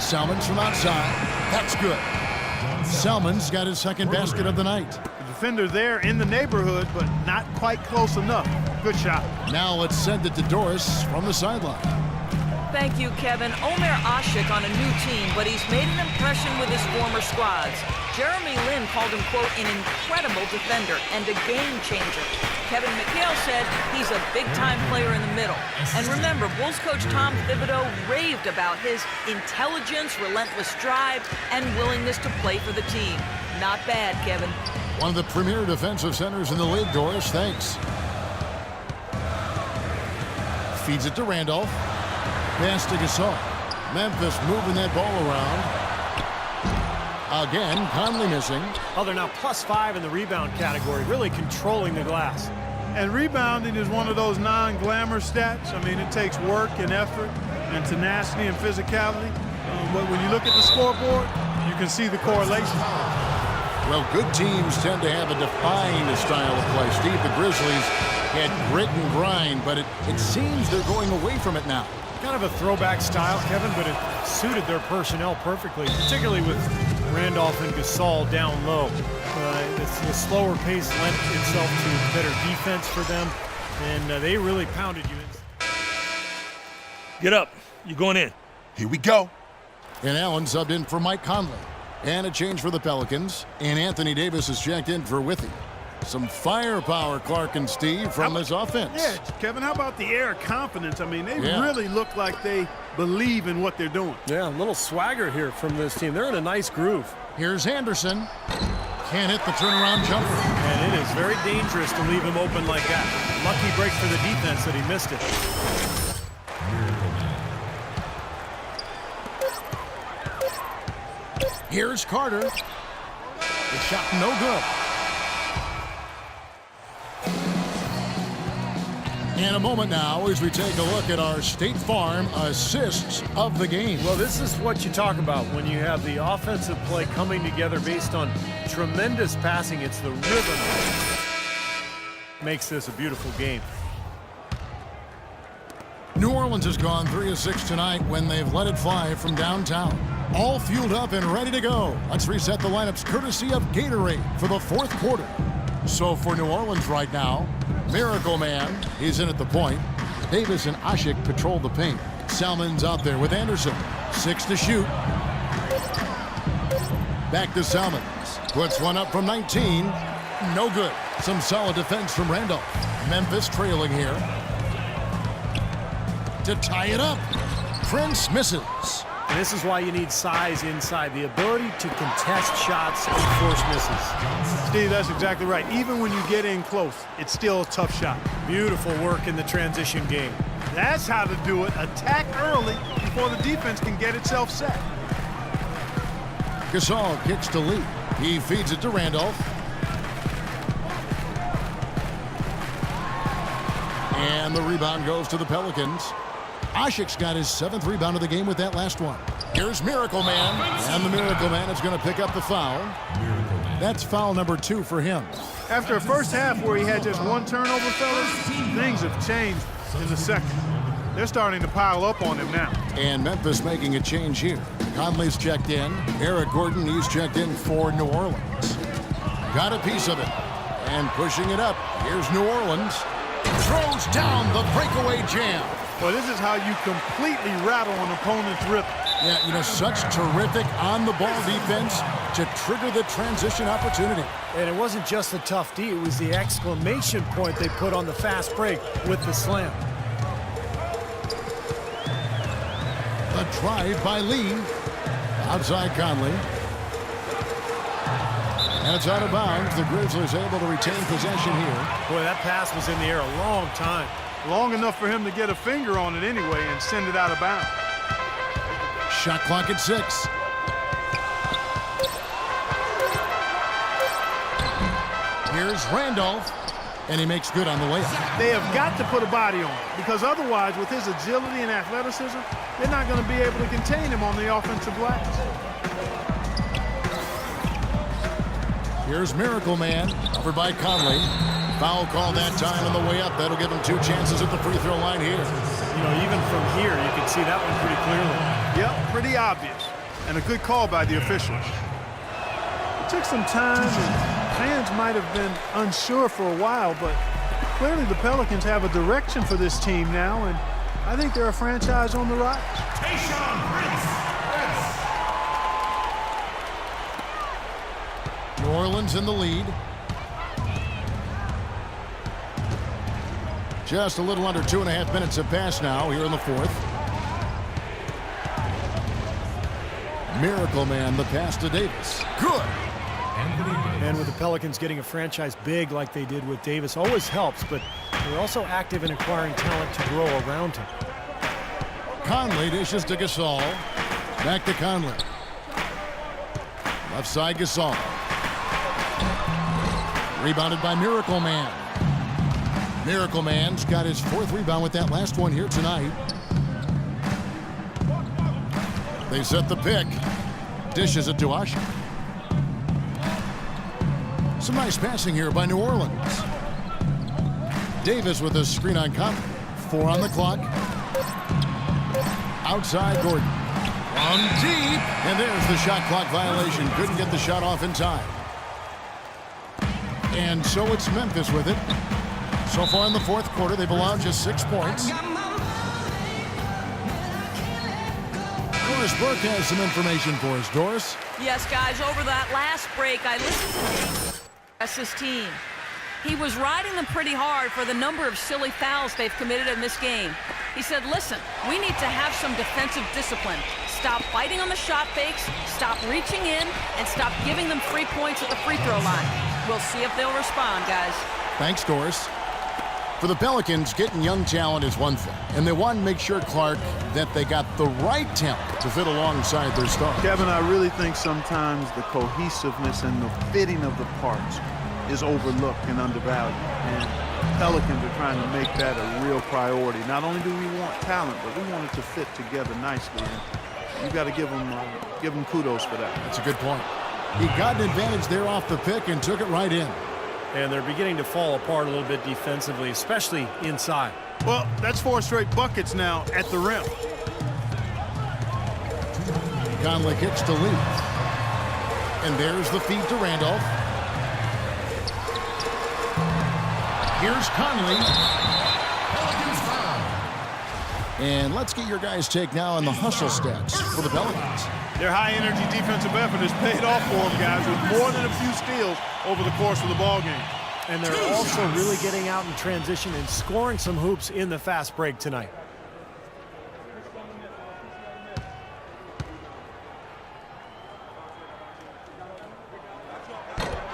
Salmon's from outside. That's good. Salmon's got his second basket of the night. The defender there in the neighborhood, but not quite close enough. Good shot. Now let's send it to Doris from the sideline. Thank you, Kevin. Omer Ashik on a new team, but he's made an impression with his former squads. Jeremy Lin called him, quote, an incredible defender and a game changer. Kevin McHale said he's a big-time player in the middle. And remember, Bulls coach Tom Thibodeau raved about his intelligence, relentless drive, and willingness to play for the team. Not bad, Kevin. One of the premier defensive centers in the league, Doris. Thanks. Feeds it to Randolph. Pass to Gasol. Memphis moving that ball around. Again, Conley missing. Oh, they're now +5 in the rebound category, really controlling the glass. And rebounding is one of those non-glamour stats. I mean, it takes work and effort and tenacity and physicality. But when you look at the scoreboard, you can see the correlation. Well, good teams tend to have a defined style of play. Steve, the Grizzlies had grit and grind, but it seems they're going away from it now. Kind of a throwback style, Kevin, but it suited their personnel perfectly, particularly with Randolph and Gasol down low. The slower pace lent itself to better defense for them, and they really pounded you. Get up. You're going in. Here we go. And Allen subbed in for Mike Conley. And a change for the Pelicans. And Anthony Davis is checked in for Withy. Some firepower, Clark and Steve, from his offense. Yeah, Kevin, how about the air of confidence? I mean, they really look like they believe in what they're doing. Yeah, a little swagger here from this team. They're in a nice groove. Here's Anderson. Can't hit the turnaround jumper. And it is very dangerous to leave him open like that. Lucky break for the defense that he missed it. Here's Carter. The shot no good. In a moment now, as we take a look at our State Farm assists of the game. Well, this is what you talk about when you have the offensive play coming together based on tremendous passing. It's the rhythm makes this a beautiful game. New Orleans has gone 3 of 6 tonight when they've let it fly from downtown. All fueled up and ready to go. Let's reset the lineups courtesy of Gatorade for the fourth quarter. So for New Orleans right now, Miracle Man, he's in at the point. Davis and Ashik patrol the paint. Salmon's out there with Anderson. 6 to shoot. Back to Salmons. Puts one up from 19. No good. Some solid defense from Randolph. Memphis trailing here. To tie it up. Prince misses. And this is why you need size inside, the ability to contest shots and force misses. Steve, that's exactly right. Even when you get in close, it's still a tough shot. Beautiful work in the transition game. That's how to do it. Attack early before the defense can get itself set. Gasol kicks to Lee. He feeds it to Randolph. And the rebound goes to the Pelicans. Ashik's got his 7th rebound of the game with that last one. Here's Miracle Man. And the Miracle Man is going to pick up the foul. That's foul number 2 for him. After a first half where he had just 1 turnover, fellas, things have changed in the second. They're starting to pile up on him now. And Memphis making a change here. Conley's checked in. Eric Gordon, he's checked in for New Orleans. Got a piece of it. And pushing it up. Here's New Orleans. Throws down the breakaway jam. Well, this is how you completely rattle an opponent's rhythm. Yeah, you know, such terrific on-the-ball defense to trigger the transition opportunity. And it wasn't just the tough D, it was the exclamation point they put on the fast break with the slam. A drive by Lee. Outside Conley. And it's out of bounds. The Grizzlies able to retain possession here. Boy, that pass was in the air a long time. Long enough for him to get a finger on it anyway and send it out of bounds. Shot clock at 6. Here's Randolph, and he makes good on the layup. They have got to put a body on him, because otherwise, with his agility and athleticism, they're not going to be able to contain him on the offensive glass. Here's Miracle Man, covered by Conley. Foul call that time on the way up. That'll give him 2 chances at the free throw line here. You know, even from here, you can see that one pretty clearly. Yep, pretty obvious. and a good call by the officials. It took some time, and fans might have been unsure for a while, but clearly the Pelicans have a direction for this team now, and I think they're a franchise on the rise. New Orleans in the lead. Just a little under 2.5 minutes have passed now here in the fourth. Miracle Man, the pass to Davis. Good. And with the Pelicans getting a franchise big like they did with Davis always helps, but they're also active in acquiring talent to grow around him. Conley dishes to Gasol. Back to Conley. Left side Gasol. Rebounded by Miracle Man. Miracle Man's got his 4th rebound with that last one here tonight. They set the pick. Dishes it to Asher. Some nice passing here by New Orleans. Davis with a screen on Conley. 4 on the clock. Outside Gordon. From deep. And there's the shot clock violation. Couldn't get the shot off in time. And so it's Memphis with it. So far in the fourth quarter, they've allowed just 6 points. Doris Burke has some information for us. Doris? Yes, guys, over that last break, I listened to his team. He was riding them pretty hard for the number of silly fouls they've committed in this game. He said, listen, we need to have some defensive discipline. Stop fighting on the shot fakes, stop reaching in, and stop giving them 3 points at the free throw line. We'll see if they'll respond, guys. Thanks, Doris. For the Pelicans, getting young talent is one thing, and they want to make sure, Clark, that they got the right talent to fit alongside their stars. Kevin, I really think sometimes the cohesiveness and the fitting of the parts is overlooked and undervalued. And Pelicans are trying to make that a real priority. Not only do we want talent, but we want it to fit together nicely. And you got to give them kudos for that. That's a good point. He got an advantage there off the pick and took it right in. And they're beginning to fall apart a little bit defensively, especially inside. Well, that's 4 straight buckets now at the rim. Conley kicks to Lee. And there's the feed to Randolph. Here's Conley. Pelicans foul. And let's get your guys' take now on the hustle stats for the Pelicans. Their high-energy defensive effort has paid off for them, guys, with more than a few steals over the course of the ball game. And they're also really getting out in transition and scoring some hoops in the fast break tonight.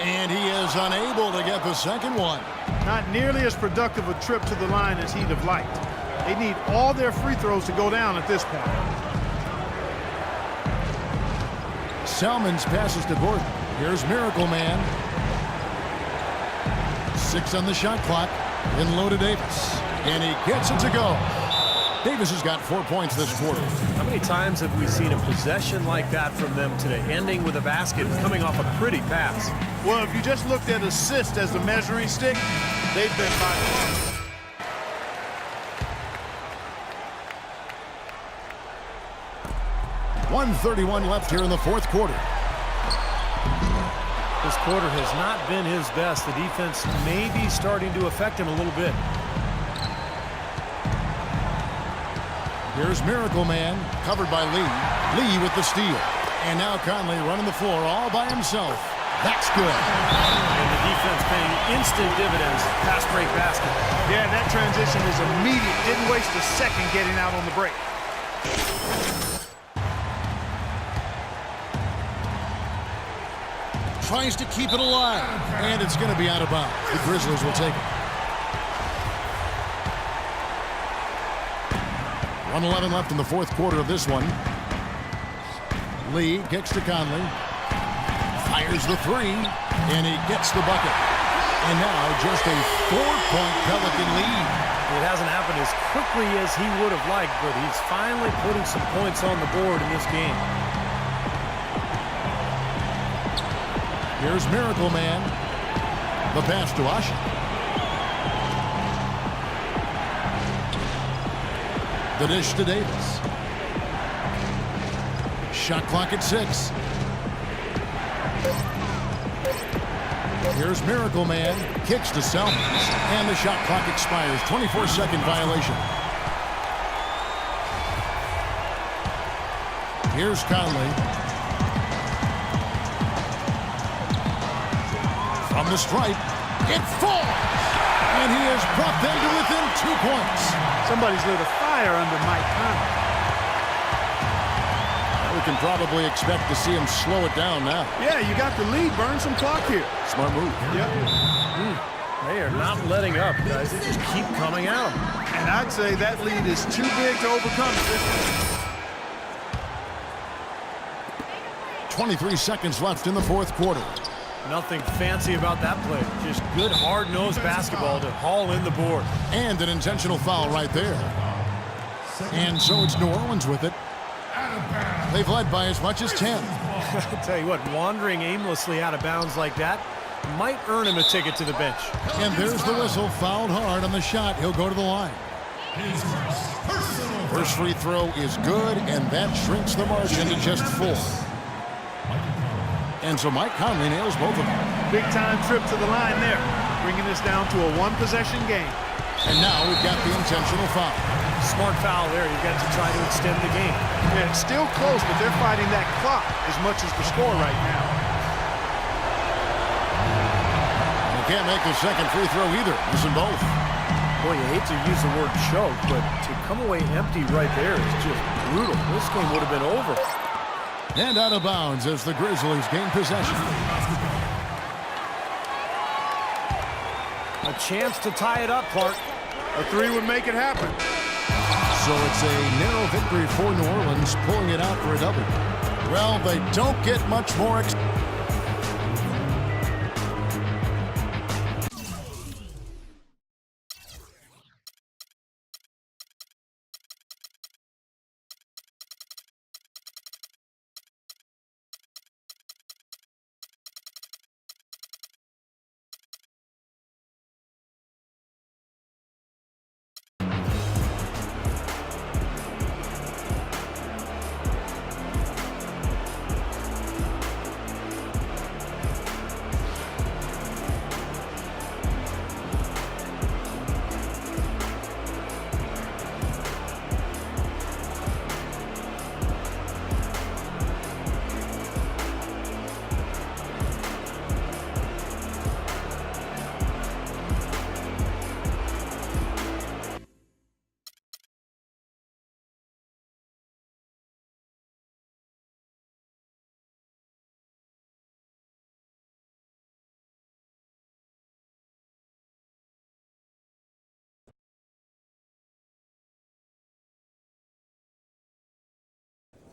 And he is unable to get the second one. Not nearly as productive a trip to the line as he'd have liked. They need all their free throws to go down at this point. Salmon's passes to Gordon. Here's Miracle Man. 6 on the shot clock. In low to Davis. And he gets it to go. Davis has got 4 points this quarter. How many times have we seen a possession like that from them today, ending with a basket coming off a pretty pass? Well, if you just looked at assists as the measuring stick, they've been by 1:31 left here in the fourth quarter. This quarter has not been his best. The defense may be starting to affect him a little bit. Here's Miracle Man, covered by Lee. Lee with the steal. And now Conley running the floor all by himself. That's good. And the defense paying instant dividends. Fast break basket. Yeah, that transition was immediate. Didn't waste a second getting out on the break. Tries to keep it alive. And it's going to be out of bounds. The Grizzlies will take it. 1:11 left in the fourth quarter of this one. Lee kicks to Conley. Fires the three. And he gets the bucket. And now just a 4-point Pelican lead. It hasn't happened as quickly as he would have liked, but he's finally putting some points on the board in this game. Here's Miracle Man. The pass to Asher. The dish to Davis. Shot clock at 6. Here's Miracle Man. Kicks to Selmans. And the shot clock expires. 24-second violation. Here's Conley. From the stripe. It falls. And he has brought them to within 2 points. Somebody's lit a fire under Mike Conley. We can probably expect to see him slow it down now. Yeah, you got the lead. Burn some clock here. Smart move. Yep. They are not letting up, guys. They just keep coming out. And I'd say that lead is too big to overcome. 23 seconds left in the fourth quarter. Nothing fancy about that play. Just good, hard-nosed basketball to haul in the board. And an intentional foul right there. And so it's New Orleans with it. They've led by as much as 10. I'll tell you what, wandering aimlessly out of bounds like that might earn him a ticket to the bench. And there's the whistle. Fouled hard on the shot. He'll go to the line. First free throw is good, and that shrinks the margin to just 4. And so Mike Conley nails both of them. Big-time trip to the line there, bringing us down to a one-possession game. And now we've got the intentional foul. Smart foul there. You've got to try to extend the game. Yeah, it's still close, but they're fighting that clock as much as the score right now. You can't make the second free throw either. Missing both. Boy, you hate to use the word choke, but to come away empty right there is just brutal. This game would have been over. And out of bounds as the Grizzlies gain possession. A chance to tie it up, Clark. A 3 would make it happen. So it's a narrow victory for New Orleans, pulling it out for a double. Well, they don't get much more.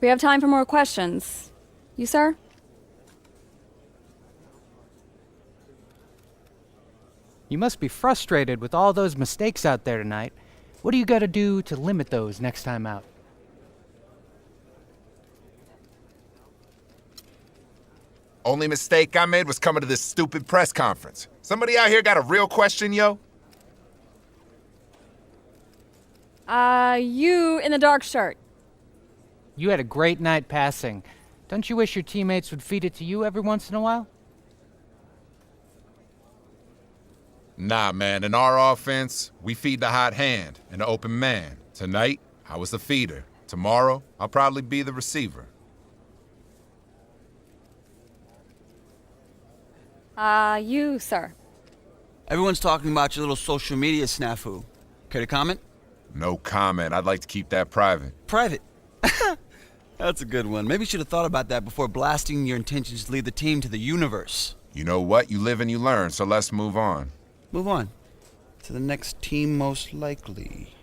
We have time for more questions. You, sir? You must be frustrated with all those mistakes out there tonight. What do you got to do to limit those next time out? Only mistake I made was coming to this stupid press conference. Somebody out here got a real question, yo? You in the dark shirt. You had a great night passing. Don't you wish your teammates would feed it to you every once in a while? Nah, man. In our offense, we feed the hot hand and the open man. Tonight, I was the feeder. Tomorrow, I'll probably be the receiver. You, sir. Everyone's talking about your little social media snafu. Care to comment? No comment. I'd like to keep that private. Private. That's a good one. Maybe you should have thought about that before blasting your intentions to lead the team to the universe. You know what? You live and you learn, so let's move on. Move on. To the next team most likely.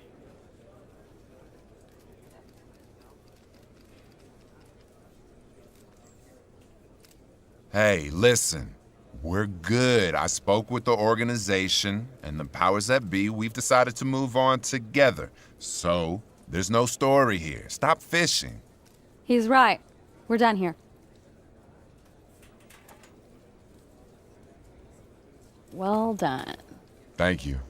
Hey, listen. We're good. I spoke with the organization and the powers that be. We've decided to move on together. So, there's no story here. Stop fishing. He's right. We're done here. Well done. Thank you.